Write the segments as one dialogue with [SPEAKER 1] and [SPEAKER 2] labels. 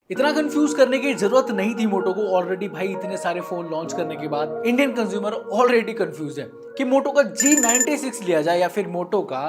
[SPEAKER 1] इतना कंफ्यूज करने की जरूरत नहीं थी मोटो को। ऑलरेडी भाई इतने सारे फोन लॉन्च करने के बाद इंडियन कंज्यूमर ऑलरेडी कंफ्यूज है कि मोटो का G96 लिया जाए या फिर मोटो का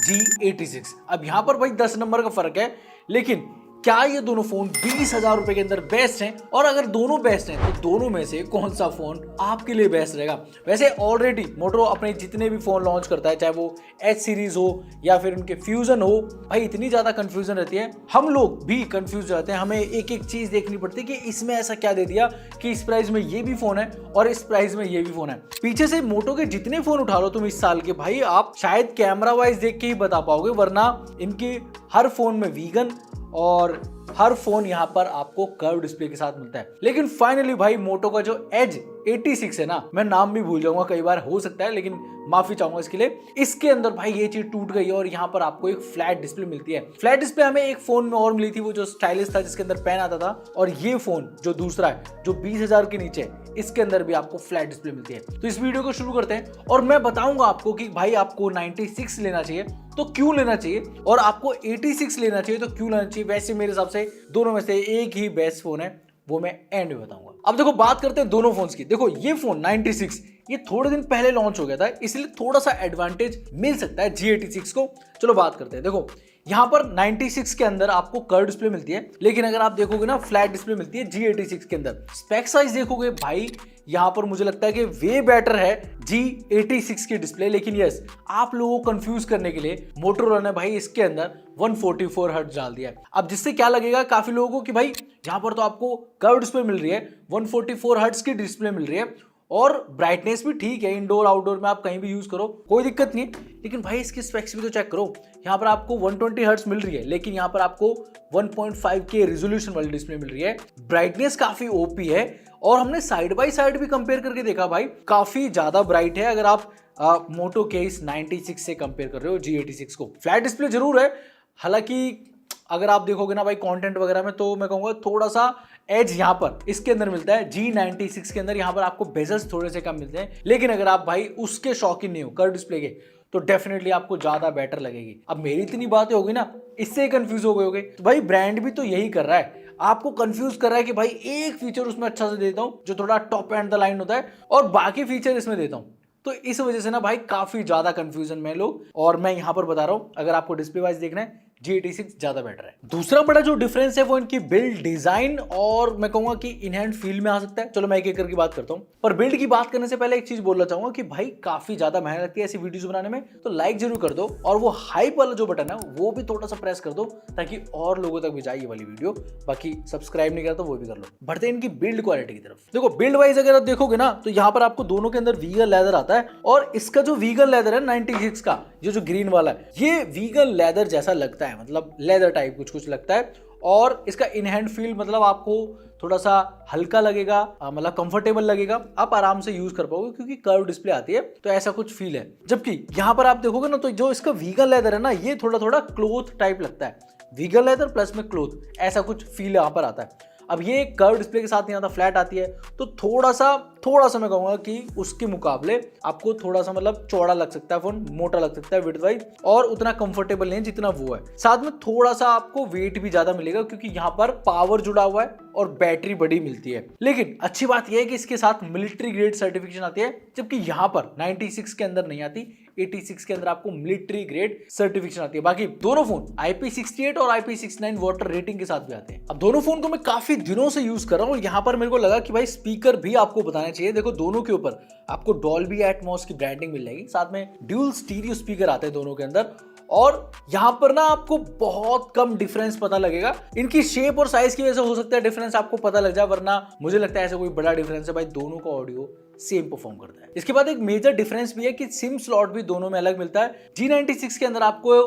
[SPEAKER 1] G86। अब यहां पर भाई 10 नंबर का फर्क है, लेकिन क्या ये दोनों फोन 20,000 रुपए के अंदर बेस्ट हैं? और अगर दोनों बेस्ट हैं तो दोनों में से कौन सा फोन आपके लिए बेस्ट रहेगा? वैसे ऑलरेडी मोटो अपने जितने भी फोन लॉन्च करता है, चाहे वो एच सीरीज हो या फिर उनके फ्यूजन हो, भाई इतनी ज्यादा कंफ्यूजन रहती है, हम लोग भी कंफ्यूज रहते हैं। हमें एक एक चीज देखनी पड़ती है कि इसमें ऐसा क्या दे दिया कि इस प्राइस में ये भी फोन है और इस प्राइस में ये भी फोन है। पीछे से मोटो के जितने फोन उठा लो तुम इस साल के, भाई आप शायद कैमरा वाइज देख के ही बता पाओगे, वरना इनके हर फोन में वीगन और हर फोन यहां पर आपको कर्व डिस्प्ले के साथ मिलता है। लेकिन फाइनली भाई मोटो का जो एज 86 है ना, मैं नाम भी भूल जाऊंगा कई बार, हो सकता है, लेकिन माफी चाहूंगा इसके लिए। इसके अंदर भाई ये चीज टूट गई है और यहाँ पर आपको एक फ्लैट डिस्प्ले मिलती है। फ्लैट डिस्प्ले हमें एक फोन में और मिली थी, वो जो स्टाइलिश था जिसके अंदर पेन आता था, और ये फोन जो दूसरा है जो 20,000 के नीचे है, इसके अंदर भी आपको फ्लैट डिस्प्ले मिलती है। तो इस वीडियो को शुरू करते हैं और मैं बताऊंगा आपको कि भाई आपको 96 लेना चाहिए तो क्यों लेना चाहिए, और आपको 86 लेना चाहिए तो क्यों लेना चाहिए। वैसे मेरे हिसाब से दोनों में से एक ही बेस्ट फोन है, वो मैं एंड में बताऊंगा। अब देखो बात करते हैं दोनों फोन्स की। देखो ये फोन 96 ये थोड़े दिन पहले लॉन्च हो गया था, इसलिए थोड़ा सा एडवांटेज मिल सकता है G86 को। चलो बात करते हैं। देखो यहाँ पर 96 के अंदर आपको कर्व डिस्प्ले मिलती है, लेकिन अगर आप देखोगे ना फ्लैट डिस्प्ले मिलती है G86 के अंदर। स्पेक साइज देखोगे भाई यहाँ पर मुझे लगता है कि वे बेटर है G86 की डिस्प्ले, लेकिन यस आप लोगों को कंफ्यूज करने के लिए मोटोरोला ने भाई इसके अंदर 144 हर्ट्ज डाल दिया है। अब जिससे क्या लगेगा काफी लोगों को कि भाई यहाँ पर तो आपको कर्व डिस्प्ले मिल रही है, 144 हर्ट्ज की डिस्प्ले मिल रही है और ब्राइटनेस भी ठीक है, इंडोर आउटडोर में आप कहीं भी यूज करो कोई दिक्कत नहीं। लेकिन भाई इसके स्पेक्स भी तो चेक करो, यहाँ पर आपको 120 हर्ट्ज मिल रही है, लेकिन यहाँ पर आपको 1.5K रेजोल्यूशन वाली डिस्प्ले मिल रही है। ब्राइटनेस काफी ओपी है और हमने साइड बाय साइड भी कंपेयर करके देखा भाई, काफी ज्यादा ब्राइट है अगर आप मोटो के इस 96 से कंपेयर कर रहे हो G86 को। फ्लैट डिस्प्ले जरूर है, हालांकि अगर आप देखोगे ना भाई कंटेंट वगैरह में, तो मैं कहूंगा थोड़ा सा एज यहाँ पर इसके अंदर मिलता है G96 के अंदर। यहाँ पर आपको बेजल्स थोड़े से कम मिलते हैं, लेकिन अगर आप भाई उसके शौकीन नहीं हो कर्व डिस्प्ले के, तो डेफिनेटली आपको ज्यादा बेटर लगेगी। अब मेरी इतनी बातें होगी ना, इससे कंफ्यूज हो गए होगे, तो भाई ब्रांड भी तो यही कर रहा है, आपको कंफ्यूज कर रहा है कि भाई एक फीचर उसमें अच्छा से देता हूं जो थोड़ा टॉप एंड द लाइन होता है और बाकी फीचर इसमें देता हूं। तो इस वजह से ना भाई काफी ज्यादा कंफ्यूजन में लोग, और मैं यहां पर बता रहा हूं अगर आपको डिस्प्ले वाइज देखना है G86 ज्यादा बेटर है। दूसरा बड़ा जो डिफरेंस है वो इनकी बिल्ड डिजाइन और मैं कहूंगा कि इन हैंड फील में आ सकता है। चलो मैं एक एक करके बात करता हूं, पर बिल्ड की बात करने से पहले एक चीज बोलना चाहूंगा कि भाई काफी ज्यादा मेहनत लगती है ऐसी वीडियोस बनाने में, तो लाइक जरूर कर दो और वो हाइप वाला जो बटन है वो भी थोड़ा सा प्रेस कर दो ताकि और लोगों तक भी जाए ये वाली वीडियो। बाकी सब्सक्राइब नहीं करता तो वो भी कर लो। बढ़ते हैं इनकी बिल्ड क्वालिटी की तरफ। देखो बिल्ड वाइज अगर आप देखोगे ना, तो यहाँ पर आपको दोनों के अंदर वीगन लेदर आता है, और इसका जो वीगन लेदर है 96 का जो ग्रीन वाला है, ये वीगन लेदर जैसा लगता है, मतलब लेदर टाइप कुछ लगता है। और इसका इन हैंड फील मतलब आपको थोड़ा सा हल्का लगेगा, मतलब कंफर्टेबल लगेगा, आप आराम से यूज कर पाओगे क्योंकि कर्व डिस्प्ले आती है, तो ऐसा कुछ फील है। जबकि यहाँ पर आप देखोगे ना, तो जो इसका वीगन लेदर है ना, ये थोड़ा थोड़ा क्लोथ टाइप लगता है, वीगन लेदर प्लस में क्लोथ, ऐसा कुछ फील यहाँ पर आता है। अब ये कर्व डिस्प्ले के साथ नहीं आता, फ्लैट आती है, तो थोड़ा सा मैं कहूंगा कि उसके मुकाबले आपको थोड़ा सा मतलब चौड़ा लग सकता है फोन, मोटा लग सकता है विड्थ वाइज, और उतना कंफर्टेबल नहीं जितना वो है। साथ में थोड़ा सा आपको वेट भी ज्यादा मिलेगा क्योंकि यहाँ पर पावर जुड़ा हुआ है और बैटरी बड़ी मिलती है। लेकिन अच्छी बात यह है कि इसके साथ मिलिट्री ग्रेड सर्टिफिकेशन आती है, जबकि यहाँ पर 96 के अंदर नहीं आती, 86 के अंदर आपको मिलिट्री ग्रेड सर्टिफिकेशन आती है। बाकी दोनों फोन IP68 और IP69 वाटर रेटिंग के साथ भी आते हैं। अब दोनों फोन को मैं काफी दिनों से यूज कर रहा हूँ, यहाँ पर मेरे को लगा कि भाई स्पीकर भी आपको बताने चाहिए। देखो दोनों के ऊपर आपको डॉल्बी एटमॉस की ब्रांडिंग मिल जाएगी, साथ में ड्यूल स्टीरियो स्पीकर आते हैं दोनों के अंदर, और यहाँ पर ना आपको बहुत कम डिफरेंस पता लगेगा। इनकी शेप और साइज की वजह से हो सकता है डिफरेंस आपको पता लग जाए, वरना मुझे लगता है ऐसा कोई बड़ा डिफरेंस है भाई, दोनों का ऑडियो सेम परफॉर्म करता है। इसके बाद एक मेजर डिफरेंस भी है कि सिम स्लॉट भी दोनों में अलग मिलता है। G96 के अंदर आपको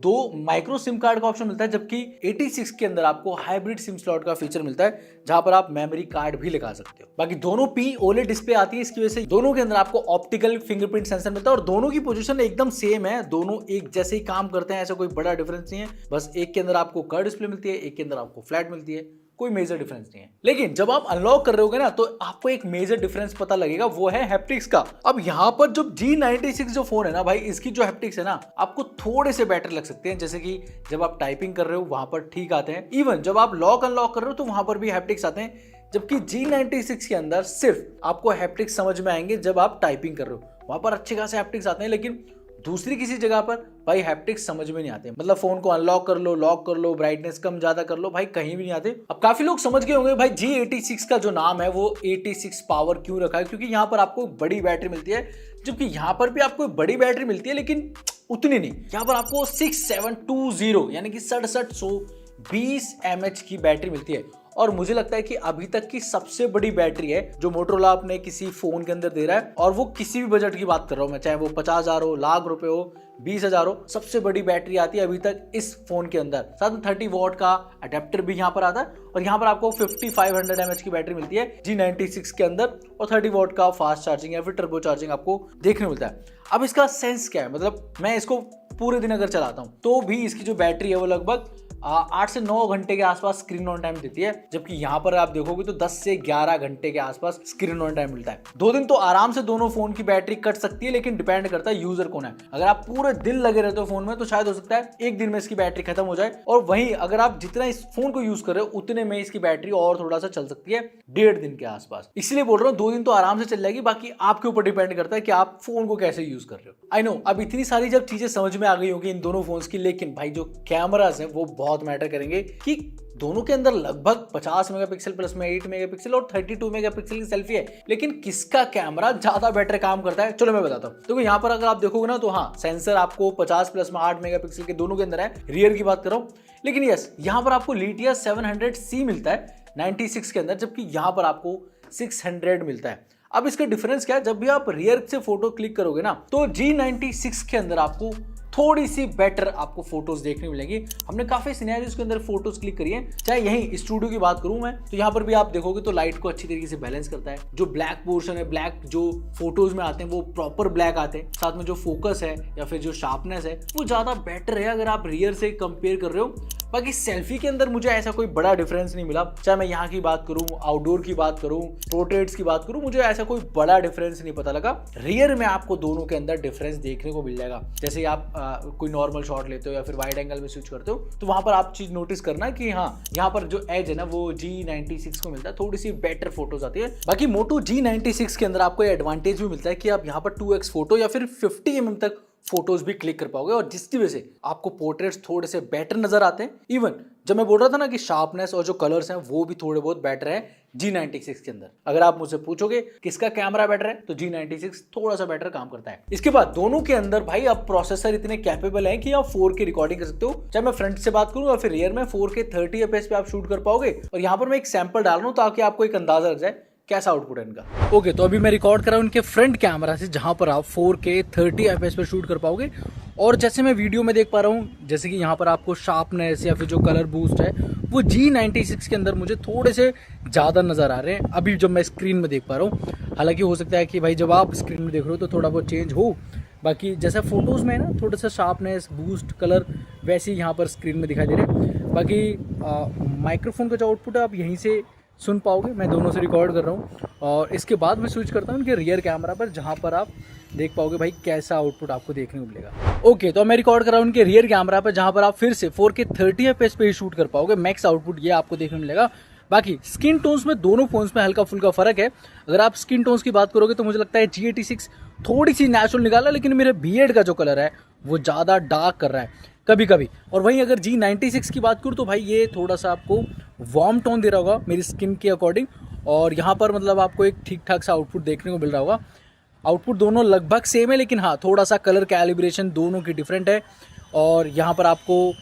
[SPEAKER 1] 2 माइक्रो सिम कार्ड का ऑप्शन मिलता है, जबकि 86 के अंदर आपको हाइब्रिड सिम स्लॉट का फीचर मिलता है जहां पर आप मेमोरी कार्ड भी लगा सकते हो। बाकी दोनों P OLED डिस्प्ले आती है, इसकी वजह से दोनों के अंदर आपको ऑप्टिकल फिंगरप्रिंट सेंसर मिलता है और दोनों की पोजीशन एकदम सेम है, दोनों एक जैसे ही काम करते हैं, ऐसा कोई बड़ा डिफरेंस नहीं है। बस एक के अंदर आपको कर्व डिस्प्ले मिलती है, एक के अंदर आपको फ्लैट मिलती है, कोई मेजर डिफरेंस नहीं है। लेकिन जब आप अनलॉक कर रहे होगे ना तो आपको एक मेजर डिफरेंस पता लगेगा, वो है हैप्टिक्स का। अब यहाँ पर जो G96 जो फोन है ना भाई, इसकी जो हैप्टिक्स है ना आपको थोड़े से बेटर लग सकते हैं। जैसे कि जब आप टाइपिंग कर रहे हो वहां पर ठीक आते हैं, इवन जब आप लॉक अनलॉक कर रहे हो तो वहां पर भी हैप्टिक्स आते हैं। जबकि G96 के अंदर सिर्फ आपको हैप्टिक्स समझ में आएंगे जब आप टाइपिंग कर रहे हो, वहां पर अच्छे खासे हैप्टिक्स आते हैं। लेकिन दूसरी किसी जगह पर भाई हैप्टिक्स समझ में नहीं आते। मतलब फोन को अनलॉक कर लो, लॉक कर लो, ब्राइटनेस कम ज्यादा कर लो, भाई कहीं भी नहीं आते। अब काफी लोग समझ गए होंगे भाई G86 का जो नाम है वो 86 पावर क्यों रखा है, क्योंकि यहाँ पर आपको बड़ी बैटरी मिलती है। जबकि यहाँ पर भी आपको बड़ी बैटरी मिलती है लेकिन उतनी नहीं। यहाँ पर आपको 6720 यानी कि 6720 mAh की बैटरी मिलती है। और मुझे लगता है कि अभी तक की सबसे बड़ी बैटरी है जो मोटोरोला अपने किसी फोन के अंदर दे रहा है, और वो किसी भी बजट की बात कर रहा हूं मैं, चाहे वो 50,000 हो, लाख रुपए हो, 20,000 हो, सबसे बड़ी बैटरी आती है अभी तक इस फोन के अंदर। साथ में 30 वॉट का अडेप्टर भी यहाँ पर आता है, और यहाँ पर आपको 5500 mAh की बैटरी मिलती है G96 के अंदर, और 30 वॉट का फास्ट चार्जिंग या फिर टर्बो चार्जिंग आपको देखने मिलता है। अब इसका सेंस क्या है, मतलब मैं इसको पूरे दिन अगर चलाता हूँ तो भी इसकी जो बैटरी है वो लगभग 8 से 9 घंटे के आसपास स्क्रीन ऑन टाइम देती है। जबकि यहाँ पर आप देखोगे तो 10 से 11 घंटे के आसपास स्क्रीन ऑन टाइम मिलता है। 2 दिन तो आराम से दोनों फोन की बैटरी कट सकती है, लेकिन डिपेंड करता है यूजर कौन है। अगर आप पूरे दिन लगे रहते हो फोन में तो शायद हो सकता है एक दिन में इसकी बैटरी खत्म हो जाए, और वहीं अगर आप जितना इस फोन को यूज कर रहे हो उतने में इसकी बैटरी और थोड़ा सा चल सकती है 1.5 दिन के आसपास। इसलिए बोल रहा हूँ 2 दिन तो आराम से चल जाएगी, बाकी आपके ऊपर डिपेंड करता है कि आप फोन को कैसे यूज कर रहे हो। आई नो अब इतनी सारी जब चीजें समझ में आ गई होगी इन दोनों फोन्स की, लेकिन भाई जो कैमरास हैं वो बहुत मैटर करेंगे कि दोनों के अंदर लगभग 50 मेगापिक्सल प्लस में 8 मेगापिक्सल और 32 मेगापिक्सल की सेल्फी है, लेकिन किसका कैमरा ज्यादा बेटर काम करता है चलो मैं बताता हूँ। देखो यहाँ पर अगर आप देखोगे ना तो हाँ, सेंसर आपको 50 प्लस में 8 मेगापिक्सल के दोनों के अंदर है, रियर की बात कर रहा हूँ। लेकिन यस, यहाँ पर आपको लिटिया 700C मिलता है 96 के अंदर, जबकि यहाँ पर आपको 600 मिलता है। अब इसका डिफरेंस क्या है, जब भी आप रियर से फोटो क्लिक करोगे ना तो G96 के अंदर आपको थोड़ी सी बेटर आपको फोटोज देखने मिलेंगी। हमने काफी सिनेरियोस के अंदर फोटोज क्लिक करी है, चाहे यही स्टूडियो की बात करूं मैं तो यहाँ पर भी आप देखोगे तो लाइट को अच्छी तरीके से बैलेंस करता है। जो ब्लैक पोर्शन है, ब्लैक जो फोटोज में आते हैं वो प्रॉपर ब्लैक आते हैं। साथ में जो फोकस है या फिर जो शार्पनेस है वो ज्यादा बेटर है अगर आप रियर से कंपेयर कर रहे हो। बाकी सेल्फी के अंदर मुझे ऐसा कोई बड़ा डिफरेंस नहीं मिला, चाहे मैं यहाँ की बात करूँ, आउटडोर की बात करूँ, पोर्ट्रेट्स की बात करूँ, मुझे ऐसा कोई बड़ा डिफरेंस नहीं पता लगा। रियर में आपको दोनों के अंदर डिफरेंस देखने को मिल जाएगा। जैसे आप कोई नॉर्मल शॉट लेते हो या फिर वाइड एंगल में स्विच करते हो तो वहां पर आप चीज नोटिस करना कि हाँ, यहाँ पर जो एज है ना वो G96 को मिलता है, थोड़ी सी बेटर फोटोज आती है। बाकी मोटो G96 के अंदर आपको एडवांटेज भी मिलता है कि आप यहाँ पर 2x फोटो या फिर 50 mm तक फोटोज भी क्लिक कर पाओगे, और जिसकी वजह से आपको पोर्ट्रेट्स थोड़े से बेटर नजर आते हैं। इवन जब मैं बोल रहा था ना कि शार्पनेस और जो कलर्स हैं वो भी थोड़े बहुत बेटर है G96 के अंदर। अगर आप मुझसे पूछोगे किसका कैमरा बेटर है तो G96 थोड़ा सा बेटर काम करता है। इसके बाद दोनों के अंदर भाई अब प्रोसेसर इतने कैपेबल है कि आप 4K रिकॉर्डिंग कर सकते हो, चाहे मैं फ्रंट से बात करूं या फिर रियर में 4K 30 fps पे आप शूट कर पाओगे। और यहाँ पर मैं एक सैंपल डाल रहा हूँ ताकि आपको एक अंदाजा लग जाए कैसा आउटपुट है इनका। ओके, तो अभी मैं रिकॉर्ड कर रहा हूँ इनके फ्रंट कैमरा से, जहां पर आप 4K 30 fps पे शूट कर पाओगे। और जैसे मैं वीडियो में देख पा रहा हूँ, जैसे कि यहाँ पर आपको शार्पनेस या फिर जो कलर बूस्ट है वो G96 के अंदर मुझे थोड़े से ज़्यादा नज़र आ रहे हैं अभी जब मैं स्क्रीन में देख पा रहा हूँ। हालांकि हो सकता है कि भाई जब आप स्क्रीन में देख रहे हो तो थोड़ा बहुत चेंज हो, बाकी जैसा फोटोज़ में है ना थोड़ा सा शार्पनेस बूस्ट कलर वैसे ही यहाँ पर स्क्रीन में दिखाई दे रहे हैं। बाकी माइक्रोफोन का जो आउटपुट है आप यहीं से सुन पाओगे, मैं दोनों से रिकॉर्ड कर रहा हूँ। और इसके बाद मैं स्विच करता हूँ उनके रियर कैमरा पर, जहाँ पर आप देख पाओगे भाई कैसा आउटपुट आपको देखने को मिलेगा। ओके, तो मैं रिकॉर्ड कर रहा हूँ उनके रियर कैमरा पर, जहाँ पर आप फिर से 4K 30 fps पे ही शूट कर पाओगे। मैक्स आउटपुट ये आपको देखने मिलेगा। बाकी स्किन टोन्स में दोनों फोन्स में हल्का फुल्का फर्क है। अगर आप स्किन टोन्स की बात करोगे तो मुझे लगता है G86 थोड़ी सी नेचुरल निकाला, लेकिन मेरे बियर्ड का जो कलर है वो ज़्यादा डार्क कर रहा है कभी कभी। और वहीं अगर G96 की बात करूँ तो भाई ये थोड़ा सा आपको वार्म टोन दे रहा होगा मेरी स्किन के अकॉर्डिंग, और यहाँ पर मतलब आपको एक ठीक ठाक सा आउटपुट देखने को मिल रहा होगा। आउटपुट दोनों लगभग सेम है, लेकिन हाँ थोड़ा सा कलर कैलिब्रेशन दोनों की डिफरेंट है, और यहाँ पर आपको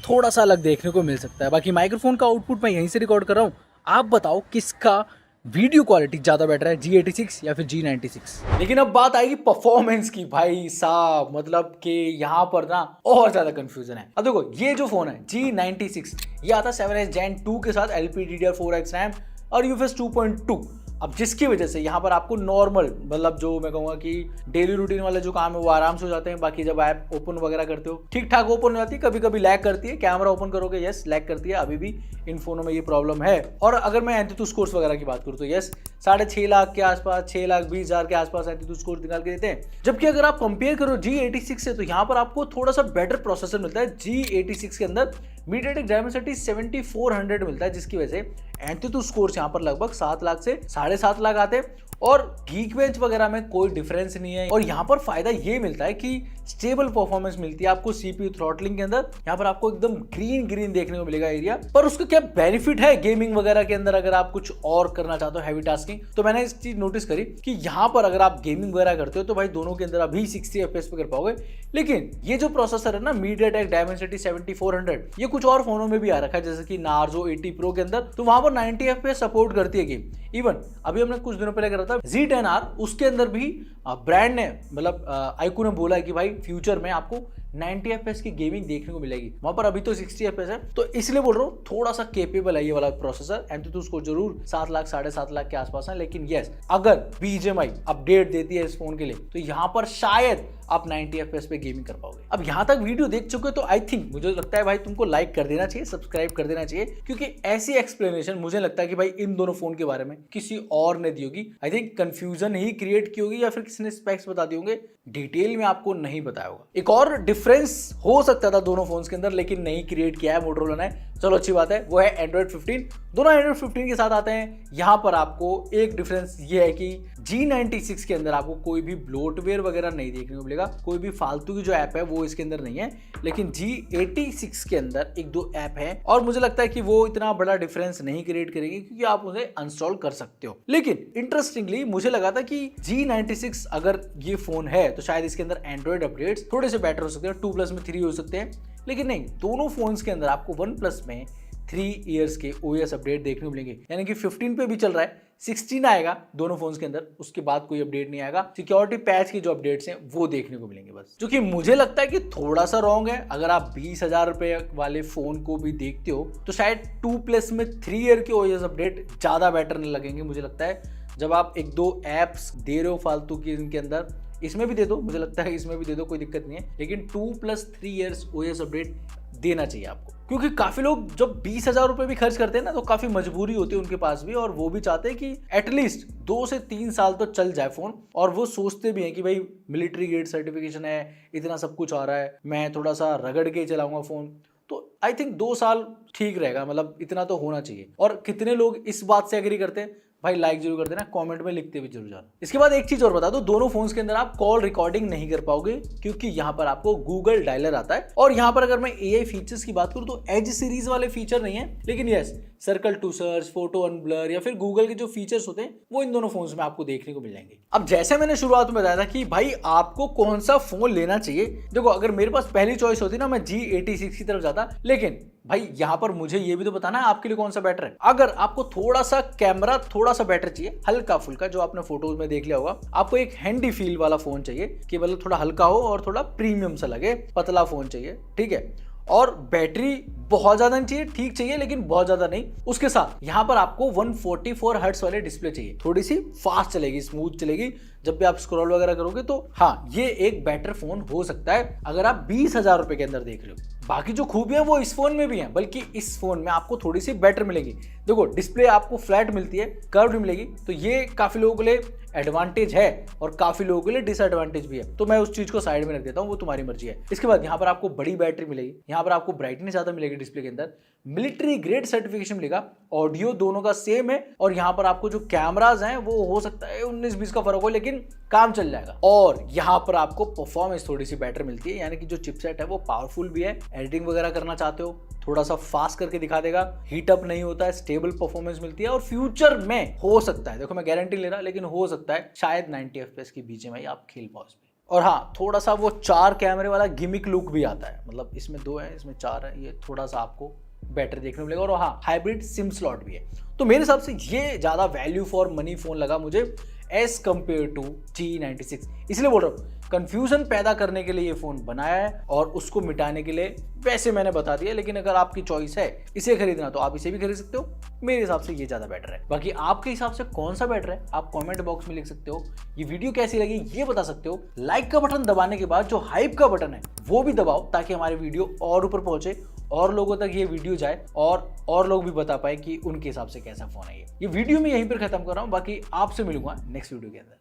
[SPEAKER 1] थोड़ा सा अलग देखने को मिल सकता है। बाकी माइक्रोफोन का आउटपुट मैं यहीं से रिकॉर्ड कर रहा हूँ। आप बताओ किसका वीडियो क्वालिटी ज़्यादा बेटर है, G86 या फिर G96? लेकिन अब बात आएगी परफॉर्मेंस की भाई साहब, मतलब कि यहाँ पर ना और ज़्यादा कंफ्यूजन है। अब देखो ये जो फोन है G96 ये आता 7S Gen 2 के साथ LPDDR4X रैम और UFS 2.2। अब जिसकी वजह से यहाँ पर आपको नॉर्मल मतलब जो मैं कहूँगा कि डेली रूटीन वाले जो काम है वो आराम से हो जाते हैं। बाकी जब ऐप ओपन वगैरह करते हो ठीक ठाक ओपन हो जाती है, कभी कभी लैग करती है, कैमरा ओपन करोगे यस लैग करती है, अभी भी इन फोनों में ये प्रॉब्लम है। और अगर मैं एंटीट्यूड स्कोर्स वगैरह की बात करूँ तो यस 6.5 लाख के आसपास 6,20,000 के आसपास एंटीट्यूड स्कोर निकाल के देते हैं। जबकि अगर आप कंपेयर करो G86 से तो यहाँ पर आपको थोड़ा सा बेटर प्रोसेसर मिलता है। G86 के अंदर MediaTek Dimensity 7400 मिलता है, जिसकी वजह से एंटीट्यूड स्कोर्स यहाँ पर लगभग 7 लाख से 7.5 लाख आते हैं और Geekbench वगैरह में कोई डिफरेंस नहीं है। और यहाँ पर फायदा ये मिलता है कि स्टेबल परफॉर्मेंस मिलती है आपको CPU थ्रॉटलिंग के अंदर। यहाँ पर आपको एकदम ग्रीन देखने को मिलेगा एरिया। पर उसका क्या बेनिफिट है गेमिंग वगैरह के अंदर, अगर आप कुछ और करना चाहते हो हैवी टास्किंग, तो मैंने इस चीज नोटिस करी कि यहाँ पर अगर आप गेमिंग वगैरह करते हो तो भाई दोनों के अंदर अभी 60 FPS पे कर पाओगे। लेकिन ये जो प्रोसेसर है ना MediaTek Dimensity 7400, ये कुछ और फोनों में भी आ रखा है जैसे कि Narzo 80 Pro के अंदर, तो वहां पर 90 FPS सपोर्ट करती है गेम। इवन अभी हमने कुछ दिनों पहले करा था Z10R, उसके अंदर भी ब्रांड ने मतलब iQOO ने बोला है कि भाई फ्यूचर में आपको 90 FPS की गेमिंग देखने को मिलेगी। वहां पर अभी तो 60 FPS है, तो इसलिए बोल रहा हूँ थोड़ा सा केपेबल है ये वाला प्रोसेसर। एंटीट्यूड स्कोर जरूर 7 लाख 7.5 लाख के आसपास है, लेकिन यस अगर BGMI अपडेट देती है इस फोन के लिए तो यहाँ पर शायद आप 90 FPS पे गेमिंग कर पाओगे। अब यहाँ तक वीडियो देख चुके तो आई थिंक मुझे लगता है भाई तुमको लाइक कर देना चाहिए, सब्सक्राइब कर देना चाहिए, क्योंकि ऐसी एक्सप्लेनेशन मुझे लगता है कि भाई इन दोनों फोन के बारे में किसी और ने दी होगी। I think confusion he create की होगी या फिर किसी ने स्पेक्स बता दिए होंगे, डिटेल में आपको नहीं बताया होगा। एक और डिफरेंस हो सकता था दोनों फोन्स के अंदर, लेकिन नहीं क्रिएट किया है मोटोरोला ने, चलो अच्छी बात है, वो है Android 15। दोनों Android 15 के साथ आते हैं। यहाँ पर आपको एक डिफरेंस ये है कि G96 के अंदर आपको कोई भी ब्लोटवेयर वगैरह नहीं देखने को मिलेगा, कोई भी फालतू की जो ऐप है वो इसके अंदर नहीं है। लेकिन G86 के अंदर एक दो ऐप है और मुझे लगता है कि वो इतना बड़ा डिफरेंस नहीं क्रिएट करेंगे क्योंकि आप उसे इंस्टॉल कर सकते हो। लेकिन इंटरेस्टिंगली मुझे लगा था कि G96 अगर ये फोन है तो शायद इसके अंदर एंड्रॉइड अपडेट्स थोड़े से बेटर हो सकते हैं, 2+ में 3 हो सकते हैं। लेकिन नहीं, दोनों फोन्स के अंदर आपको 1+ में 3 इयर्स के OS अपडेट देखने को मिलेंगे। यानी कि 15 पे भी चल रहा है, 16 आएगा दोनों फोन्स के अंदर, उसके बाद कोई अपडेट नहीं आएगा। सिक्योरिटी पैच के जो अपडेट्स हैं वो देखने को मिलेंगे बस, जो कि मुझे लगता है कि थोड़ा सा रॉन्ग है। अगर आप 20,000 रुपए वाले फोन को भी देखते हो तो शायद 2+ में 3 ईयर के OS अपडेट ज्यादा बेटर नहीं लगेंगे। मुझे लगता है जब आप 1-2 एप्स दे रहे हो फालतू की इनके अंदर, इसमें भी दे दो, मुझे लगता है इसमें भी दे दो, कोई दिक्कत नहीं है, लेकिन 2+3 इयर्स OS अपडेट देना चाहिए आपको। क्योंकि काफी लोग जब 20,000 रुपए भी खर्च करते हैं ना तो काफी मजबूरी होती है उनके पास भी, और वो भी चाहते हैं कि एटलीस्ट 2 से 3 साल तो चल जाए फोन। और वो सोचते भी हैं कि भाई मिलिट्री ग्रेड सर्टिफिकेशन है, इतना सब कुछ आ रहा है, मैं थोड़ा सा रगड़ के चलाऊंगा फोन, तो आई थिंक 2 साल ठीक रहेगा, मतलब इतना तो होना चाहिए। और कितने लोग इस बात से एग्री करते हैं भाई लाइक जरूर कर देना, कमेंट में लिखते भी जरूर जाना। इसके बाद एक चीज और बता दो, दोनों फोन्स के अंदर आप कॉल रिकॉर्डिंग नहीं कर पाओगे क्योंकि यहाँ पर आपको गूगल डायलर आता है। और यहाँ पर अगर मैं AI फीचर्स की बात करूँ तो एज सीरीज वाले फीचर नहीं है, लेकिन yes circle to search, photo unblur या फिर गूगल के जो फीचर्स होते हैं वो इन दोनों फोन्स में आपको देखने को मिल जाएंगे। अब जैसे मैंने शुरुआत में बताया था कि भाई आपको कौन सा फोन लेना चाहिए, देखो अगर मेरे पास पहली चॉइस होती ना मैं G86 की तरफ जाता, लेकिन भाई यहाँ पर मुझे ये भी तो बताना है आपके लिए कौन सा बेटर है। अगर आपको थोड़ा सा कैमरा थोड़ा सा बेटर चाहिए, हल्का फुल्का, जो आपने फोटोज में देख लिया होगा, आपको एक हैंडी फील वाला फोन चाहिए कि मतलब थोड़ा हल्का हो और थोड़ा प्रीमियम सा लगे, पतला फोन चाहिए, ठीक है, और बैटरी बहुत ज्यादा नहीं चाहिए, ठीक चाहिए लेकिन बहुत ज्यादा नहीं। उसके साथ यहाँ पर आपको 144 हर्ट्ज वाले डिस्प्ले चाहिए, थोड़ी सी फास्ट चलेगी, स्मूथ चलेगी जब भी आप स्क्रॉल वगैरह करोगे, तो हाँ ये एक बेटर फोन हो सकता है अगर आप 20,000 रुपए के अंदर देख रहे हो। बाकी जो खूबियां वो इस फोन में भी हैं, बल्कि इस फोन में आपको थोड़ी सी बेटर मिलेगी। देखो डिस्प्ले आपको फ्लैट मिलती है, कर्व्ड मिलेगी, तो ये काफी लोगों के लिए एडवांटेज है और काफी लोगों के लिए डिसएडवांटेज भी है, तो मैं उस चीज को साइड में रख देता हूँ, वो तुम्हारी मर्जी है। इसके बाद यहाँ पर आपको बड़ी बैटरी मिलेगी, यहाँ पर आपको ब्राइटनेस ज्यादा मिलेगी डिस्प्ले के अंदर, मिलिट्री ग्रेड सर्टिफिकेशन मिलेगा, ऑडियो दोनों का सेम है, और यहाँ पर आपको जो कैमराज हैं वो हो सकता है 19-20 का फर्क हो, लेकिन काम चल जाएगा। और यहाँ पर आपको परफॉर्मेंस थोड़ी सी बेटर मिलती है, यानी कि जो चिपसेट है वो पावरफुल भी है, एडिटिंग वगैरह करना चाहते हो थोड़ा सा फास्ट करके दिखा देगा, हीट अप नहीं होता है, स्टेबल परफॉर्मेंस मिलती है, और फ्यूचर में हो सकता है, देखो मैं गारंटी ले रहा, लेकिन हो सकता है शायद 90 FPS की BGMI आप खेल पाओ इसमें। और हाँ थोड़ा सा वो 4 कैमरे वाला गिमिक लुक भी आता है, मतलब इसमें 2 है इसमें 4 है, ये थोड़ा सा आपको बेटर देखने को मिलेगा। और हाँ हाइब्रिड सिम स्लॉट भी है, तो मेरे हिसाब से ये ज्यादा वैल्यू फॉर मनी फोन लगा मुझे एज कंपेयर टू G96। इसलिए बोल रहा हूँ कंफ्यूजन पैदा करने के लिए ये फोन बनाया है और उसको मिटाने के लिए वैसे मैंने बता दिया, लेकिन अगर आपकी चॉइस है इसे खरीदना तो आप इसे भी खरीद सकते हो। मेरे हिसाब से ये ज्यादा बेटर है। बाकी आपके हिसाब से कौन सा बेटर है आप कमेंट बॉक्स में लिख सकते हो। ये वीडियो कैसी लगी ये बता सकते हो। लाइक का बटन दबाने के बाद जो हाइप का बटन है वो भी दबाओ, ताकि हमारे वीडियो और ऊपर पहुंचे, और लोगों तक ये वीडियो जाए और लोग भी बता पाए कि उनके हिसाब से कैसा फोन है ये वीडियो में यहीं पर खत्म कर रहा हूं। बाकी आपसे मिलूंगा नेक्स्ट वीडियो के अंदर।